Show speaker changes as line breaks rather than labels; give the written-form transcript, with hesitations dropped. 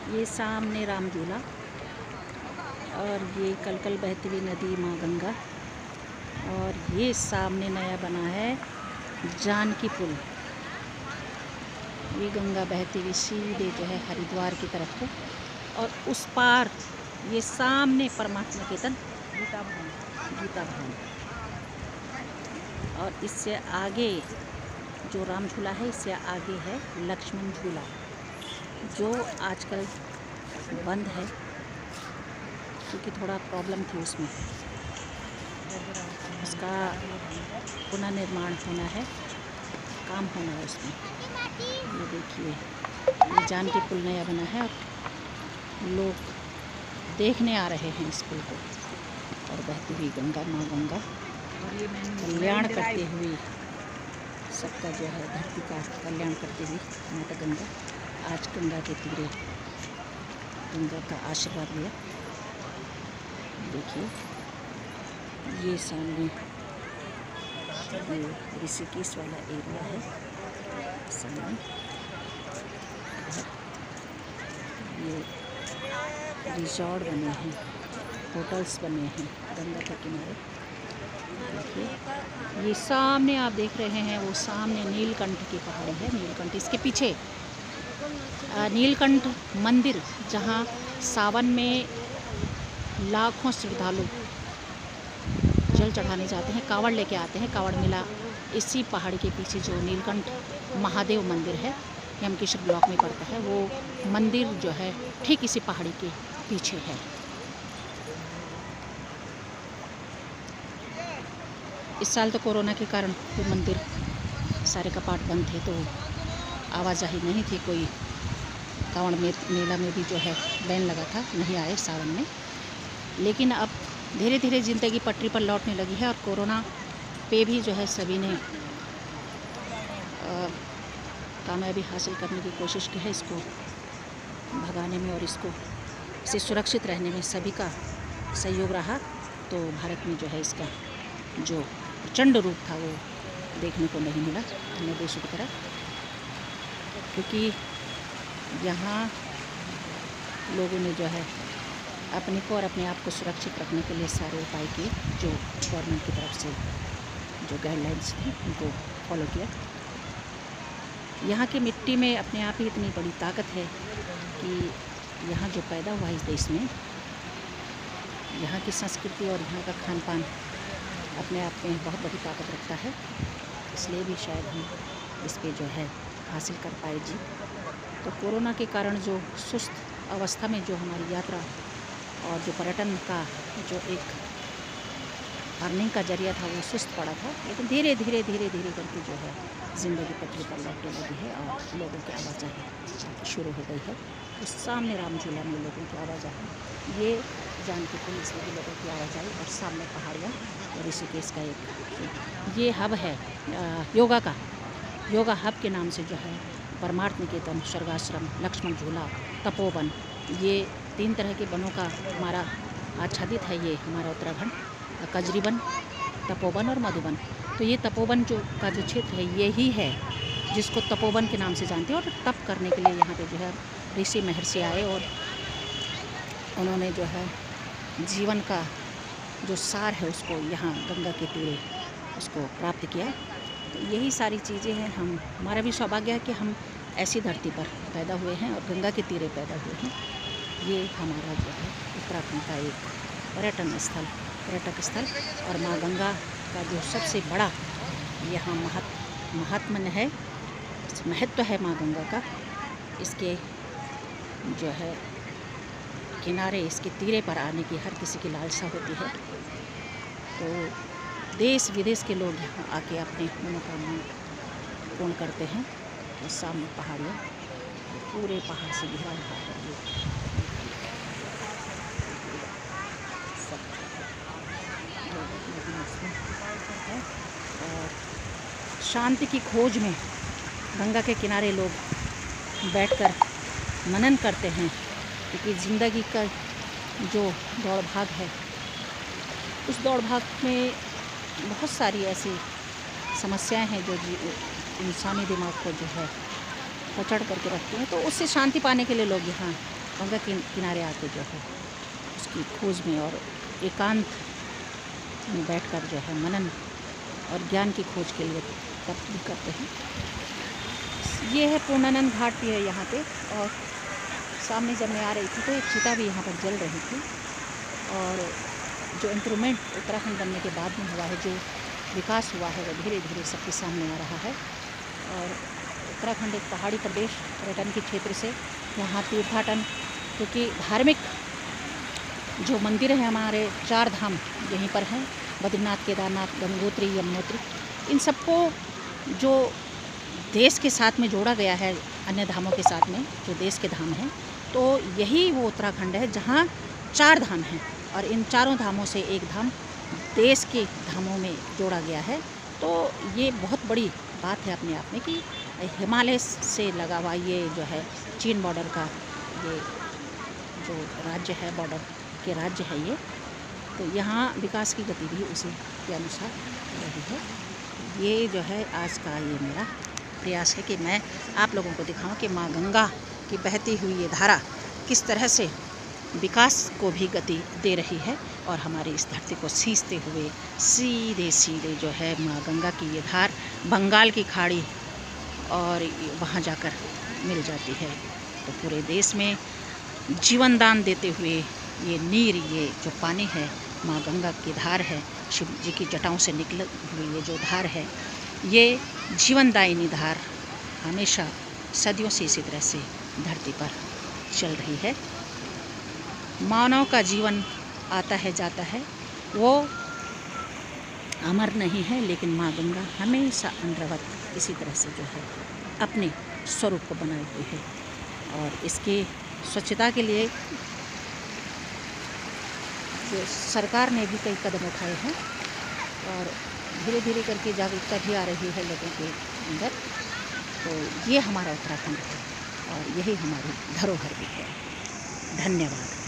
ये सामने राम झूला और ये कलकल बहती हुई नदी माँ गंगा, और ये सामने नया बना है जानकी पुल। ये गंगा बहती हुई सीधे जो है हरिद्वार की तरफ को, और उस पार ये सामने परमात्मा निकेतन गीता भवन, और इससे आगे जो राम झूला है इससे आगे है लक्ष्मण झूला, जो आजकल बंद है क्योंकि थोड़ा प्रॉब्लम थी उसमें। उसका पुनर्निर्माण होना है, काम होना है उसमें। ये देखिए, ये जानकी पुल नया बना है और लोग देखने आ रहे हैं इस पुल को, और बहती हुई गंगा माँ गंगा कल्याण करते हुए सबका जो है धरती का कल्याण करते हुए माता गंगा आज गंगा के तीरे गंगा का आशीर्वाद लिया। देखिए ये सामने ये ऋषिकेश वाला एरिया है, सामने ये रिजॉर्ट बने हैं, होटल्स बने हैं गंगा के किनारे। देखिए ये सामने आप देख रहे हैं, वो सामने नीलकंठ की पहाड़ी है। नीलकंठ, इसके पीछे नीलकंठ मंदिर, जहाँ सावन में लाखों श्रद्धालु जल चढ़ाने जाते हैं, कांवड़ लेके आते हैं, कांवड़ मेला इसी पहाड़ी के पीछे जो नीलकंठ महादेव मंदिर है, यमकेश्वर ब्लॉक में पड़ता है, वो मंदिर जो है ठीक इसी पहाड़ी के पीछे है। इस साल तो कोरोना के कारण वो मंदिर सारे कपाट बंद थे, तो आवाजाही नहीं थी, कोई कांवड़ मेला में भी जो है बैन लगा था, नहीं आए सावन में। लेकिन अब धीरे धीरे ज़िंदगी पटरी पर लौटने लगी है, और कोरोना पे भी जो है सभी ने कामयाबी हासिल करने की कोशिश की है, इसको भगाने में और इसे सुरक्षित रहने में सभी का सहयोग रहा। तो भारत में जो है इसका जो प्रचंड रूप था वो देखने को नहीं मिला अन्य देशों की तरह, क्योंकि यहाँ लोगों ने जो है अपने को और अपने आप को सुरक्षित रखने के लिए सारे उपाय किए, जो गवर्नमेंट की तरफ से जो गाइडलाइंस थी उनको फॉलो किया। यहाँ की मिट्टी में अपने आप ही इतनी बड़ी ताकत है कि यहाँ जो पैदा हुआ इस देश में, यहाँ की संस्कृति और यहाँ का खान पान अपने आप में बहुत बड़ी ताकत रखता है, इसलिए भी शायद हम इस पे जो है हासिल कर पाए जी। तो कोरोना के कारण जो सुस्त अवस्था में जो हमारी यात्रा और जो पर्यटन का जो एक अर्निंग का जरिया था वो सुस्त पड़ा था, लेकिन धीरे धीरे करके जो है ज़िंदगी पटरी पर लौटने लगी है और लोगों की आवाजाही शुरू हो गई है। उस सामने राम झूला में लोगों की आवाजाही, ये जानकी पुल, इसमें भी लोगों की आवाजाही, और सामने पहाड़ियाँ और ऋषिकेश का एक ये हब है योगा हब के नाम से जो है परमार्थ निकेतन, स्वर्गाश्रम, लक्ष्मण झूला, तपोवन, ये 3 तरह के वनों का हमारा आच्छादित है ये हमारा उत्तराखंड, कजरीवन, तपोवन और मधुबन। तो ये तपोवन जो क्षेत्र है यही है जिसको तपोवन के नाम से जानते हैं, और तप करने के लिए यहाँ पे जो है ऋषि महर्षि आए और उन्होंने जो है जीवन का जो सार है उसको यहाँ गंगा के तीरे उसको प्राप्त किया। तो यही सारी चीज़ें हैं, हमारा भी सौभाग्य है कि हम ऐसी धरती पर पैदा हुए हैं और गंगा के तीरे पैदा हुए हैं। ये हमारा जो है उत्तराखंड का एक पर्यटक स्थल और माँ गंगा का जो सबसे बड़ा यहाँ महात्म्य है, महत्व है माँ गंगा का। इसके जो है किनारे, इसके तीरे पर आने की हर किसी की लालसा होती है, तो देश विदेश के लोग यहाँ आके अपने मनोकामना पूर्ण करते हैं। और सामने पहाड़ियाँ, पूरे पहाड़ से घिरा हुआ है ये सब है। और शांति की खोज में गंगा के किनारे लोग बैठकर मनन करते हैं, क्योंकि ज़िंदगी का जो दौड़ भाग है, उस दौड़ भाग में बहुत सारी ऐसी समस्याएं हैं जो इंसानी दिमाग को जो है कचड़ करके रखती हैं। तो उससे शांति पाने के लिए लोग यहाँ गंगा के किनारे आके जो है उसकी खोज में और एकांत में बैठकर जो है मनन और ज्ञान की खोज के लिए तप भी करते हैं। ये है पूर्णानंद घाट भी है यहाँ पे। और सामने जब मैं आ रही थी तो एक चिता भी यहाँ पर जल रही थी। और जो इम्प्रूवमेंट उत्तराखंड बनने के बाद में हुआ है, जो विकास हुआ है, वो धीरे धीरे सबके सामने आ रहा है। और उत्तराखंड एक पहाड़ी प्रदेश, पर्यटन के क्षेत्र से यहाँ तीर्थाटन, क्योंकि धार्मिक जो मंदिर हैं हमारे 4 धाम यहीं पर हैं, बद्रीनाथ, केदारनाथ, गंगोत्री, यमुनोत्री। इन सबको जो देश के साथ में जोड़ा गया है, अन्य धामों के साथ में जो देश के धाम हैं, तो यही वो उत्तराखंड है जहाँ 4 धाम हैं। और इन चारों धामों से एक धाम देश के धामों में जोड़ा गया है। तो ये बहुत बड़ी बात है अपने आप में कि हिमालय से लगा हुआ ये जो है चीन बॉर्डर का ये जो राज्य है, बॉर्डर के राज्य है ये, तो यहाँ विकास की गति भी उसी के अनुसार रही है। ये जो है आज का ये मेरा प्रयास है कि मैं आप लोगों को दिखाऊं कि माँ गंगा की बहती हुई ये धारा किस तरह से विकास को भी गति दे रही है और हमारी इस धरती को सींचते हुए सीधे सीधे जो है माँ गंगा की ये धार बंगाल की खाड़ी और वहाँ जाकर मिल जाती है। तो पूरे देश में जीवन दान देते हुए ये नीर, ये जो पानी है, माँ गंगा की धार है, शिव जी की जटाओं से निकली हुई ये जो धार है, ये जीवनदायिनी धार हमेशा सदियों से इसी तरह से धरती पर चल रही है। मानव का जीवन आता है जाता है, वो अमर नहीं है, लेकिन माँ गंगा हमेशा अनवरत इसी तरह से जो है अपने स्वरूप को बनाए हुए है। और इसकी स्वच्छता के लिए जो सरकार ने भी कई कदम उठाए हैं और धीरे धीरे करके जागरूकता भी आ रही है लोगों के अंदर। तो ये हमारा उत्तराखंड है और यही हमारी धरोहर भी है। धन्यवाद।